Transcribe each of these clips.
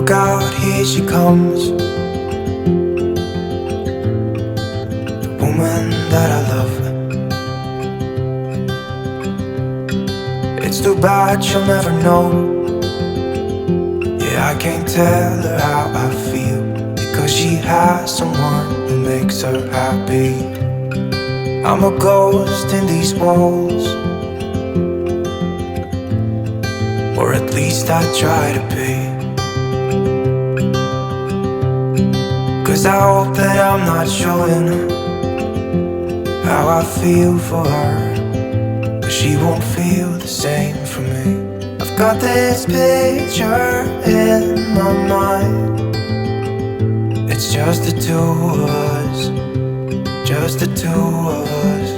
Look out, here she comes, the woman that I love. It's too bad she'll never know. Yeah, I can't tell her how I feel, because she has someone who makes her happy. I'm a ghost in these walls, or at least I try to be. 'Cause I hope that I'm not showing how I feel for her, but she won't feel the same for me. I've got this picture in my mind. It's just the two of us, just the two of us.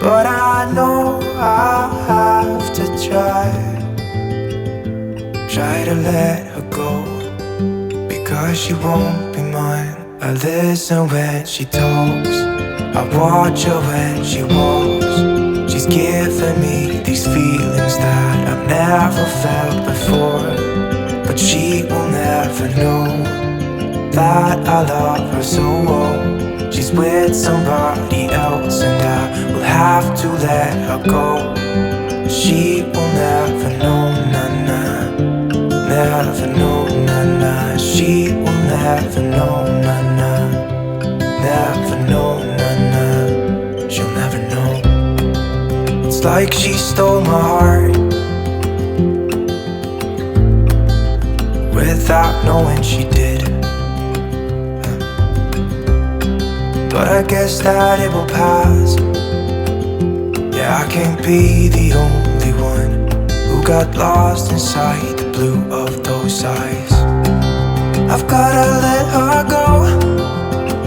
But I know I have to try to let her go, because she won't be mine. I listen when she talks, I watch her when she walks. She's giving me these feelings that I've never felt before, but she will never know that I love her so well. She's with somebody else and I will have to let her go. She will never know, nah-nah, never know, nah-nah. She will never know, nah-nah, never know, nah-nah. She'll never know. It's like she stole my heart without knowing she did. But I guess that it will pass. Yeah, I can't be the only one who got lost inside the blue of those eyes. I've gotta let her go,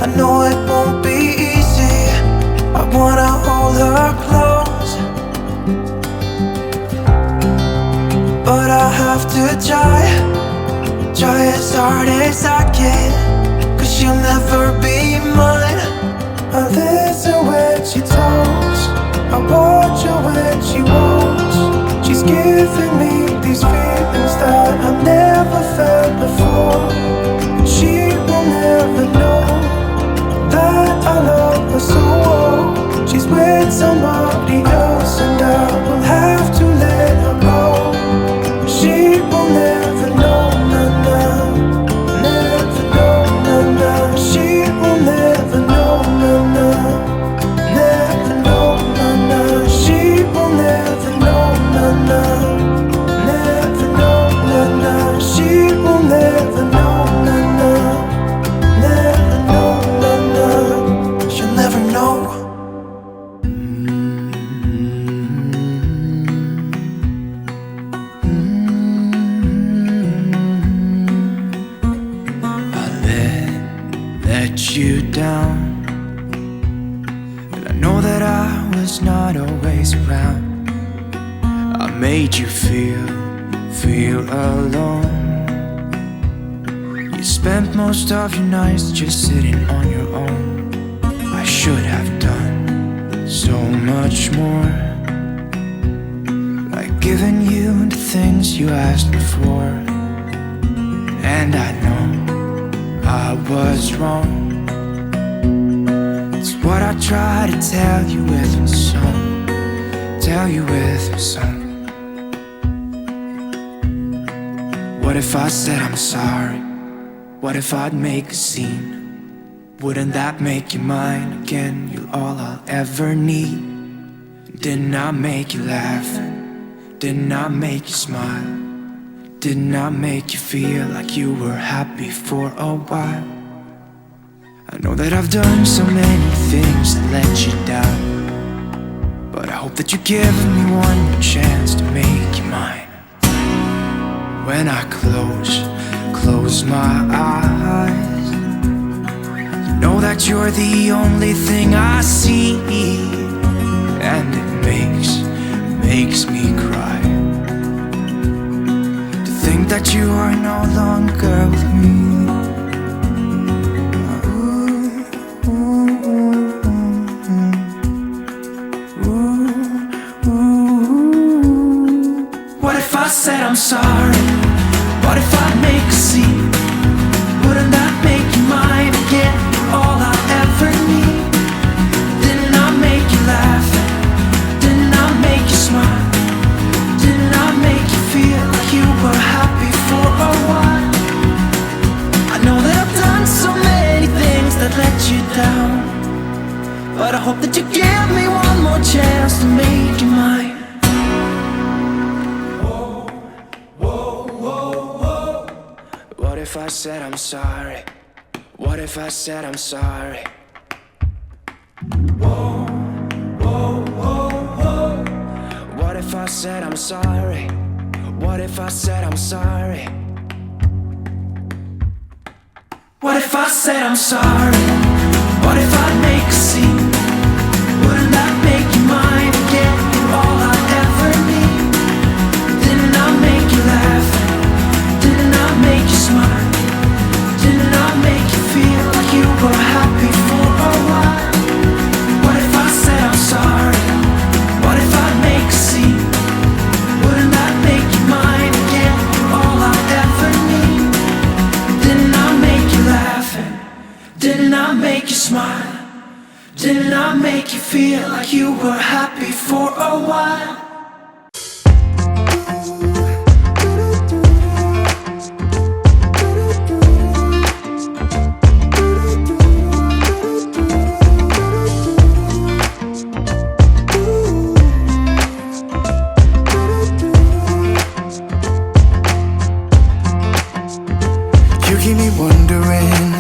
I know it won't be easy. I wanna hold her close, but I have to try as hard as I can, 'cause she'll never be mine. I listen when she talks, I watch her when she walks. She's giving me these feelings that I've never felt before. She will never know that I love her so well. She's with somebody else and I will have to let her go. She will never know, nah-nah, never know, nah-nah. She will never know, nah-nah, never know, nah-nah. She will never know, nah-nah, never know, nah-nah. She will never know, nah-nah, never know, nah-nah. She'll never know. Let you down, and I know that I was not always around. I made you feel alone. You spent most of your nights just sitting on your own. I should have done so much more, like giving you the things you asked before. And I know I was wrong. It's what I try to tell you with my song, tell you with my song. What if I said I'm sorry? What if I'd make a scene? Wouldn't that make you mine again? You're all I'll ever need. Didn't I make you laugh? Didn't I make you smile? Didn't I make you feel like you were happy for a while? I know that I've done so many things that let you down, but I hope that you give me one more chance to make you mine. When I close my eyes, you know that you're the only thing I see, and it makes me cry to think that you are no longer with me. What if I said I'm sorry? What What if I make a scene? Wouldn't that make you mine again? All I ever need. Didn't I make you laugh? Didn't I make you smile? Didn't I make you feel like you were happy for a while? I know that I've done so many things that let you down, but I hope that you give me one more chance to make you mine. What if I said I'm sorry? What if I said I'm sorry? Whoa, whoa, whoa, whoa. What if I said I'm sorry? What if I said I'm sorry? What if I said I'm sorry? What if I make a scene? Wouldn't that make you mine again? You're all I ever need. Didn't I make you laugh? Didn't I make you smile? Didn't I make you feel like you were happy for a while? What if I said I'm sorry? What if I make a scene? Wouldn't that make you mine again? You're all I ever need. Didn't I make you laugh? Didn't I make you smile? Didn't I make you feel like you were happy for a while? You keep me wondering,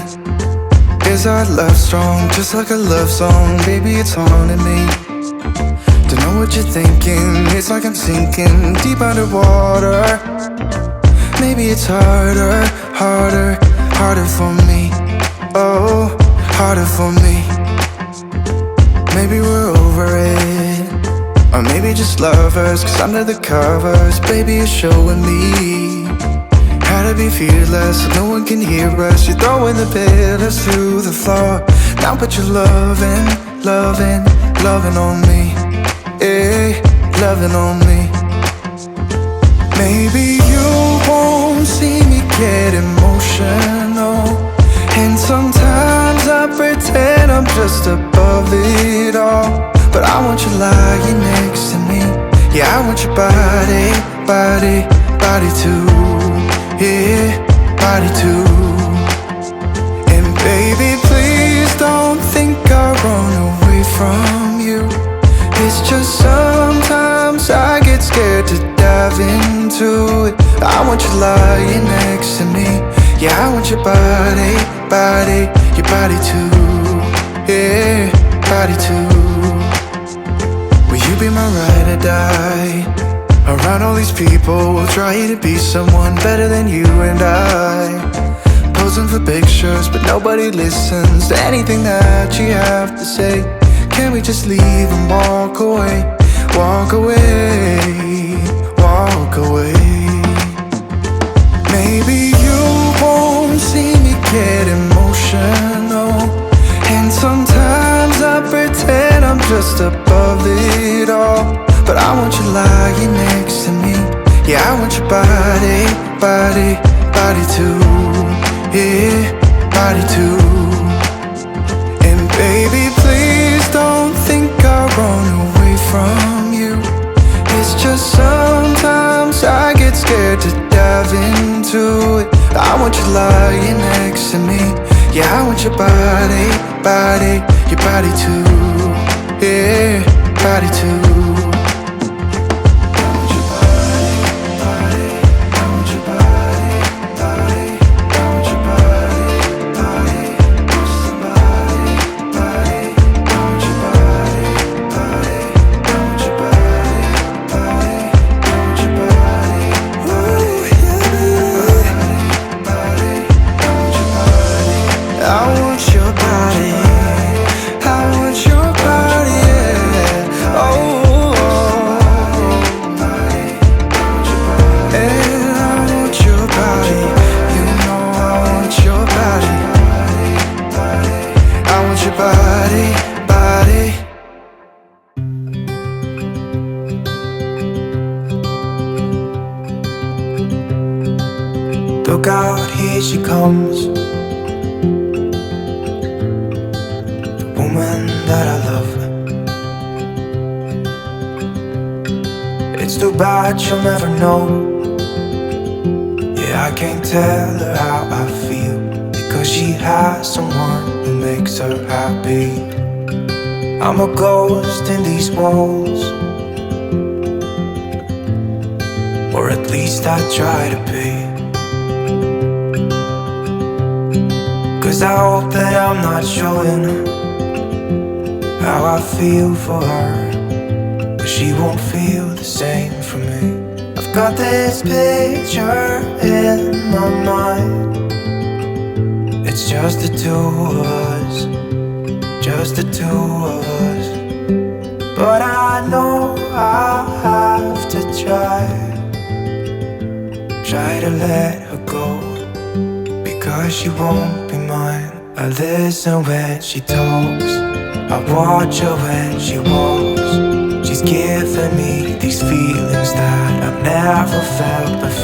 is our love strong? Just like a love song, baby, it's haunting me. Don't know what you're thinking, it's like I'm sinking deep underwater. Maybe it's harder, harder, harder for me. Oh, harder for me. Maybe we're over it, or maybe just lovers, 'cause under the covers, baby, you're showing me how to be fearless so no one can hear us. You're throwing the pillars to the floor. Now put your loving, loving, loving on me. Yeah, loving on me. Maybe you won't see me get emotional, and sometimes I pretend I'm just above it all. But I want you lying next to me. Yeah, I want your body, body, body too. Yeah, body too. And baby, please don't think I run away from you. It's just sometimes I get scared to dive into it. I want you lying next to me. Yeah, I want your body, body, your body too. Yeah, body too. Will you be my ride or die? Around all these people, we'll try to be someone better than you and I. Posing for pictures, but nobody listens to anything that you have to say. Can we just leave and walk away? Walk away, walk away. Maybe you won't see me get emotional, and sometimes I pretend I'm just above it all. But I want you lying next to me. Yeah, I want your body, body, body too. Yeah, body too. And baby, please don't think I'll run away from you. It's just sometimes I get scared to dive into it. I want you lying next to me. Yeah, I want your body, body, your body too. Yeah, body too. Oh Look out, here she comes, the woman that I love. It's too bad she'll never know. Yeah, I can't tell her how I feel, because she has someone who makes her happy. I'm a ghost in these walls, or at least I try to be. 'Cause I hope that I'm not showing how I feel for her, but she won't feel the same for me. I've got this picture in my mind. It's just the two of us, just the two of us. But I know I have to try to let her go, because she won't be mine. I listen when she talks, I watch her when she walks. She's giving me these feelings that I've never felt before.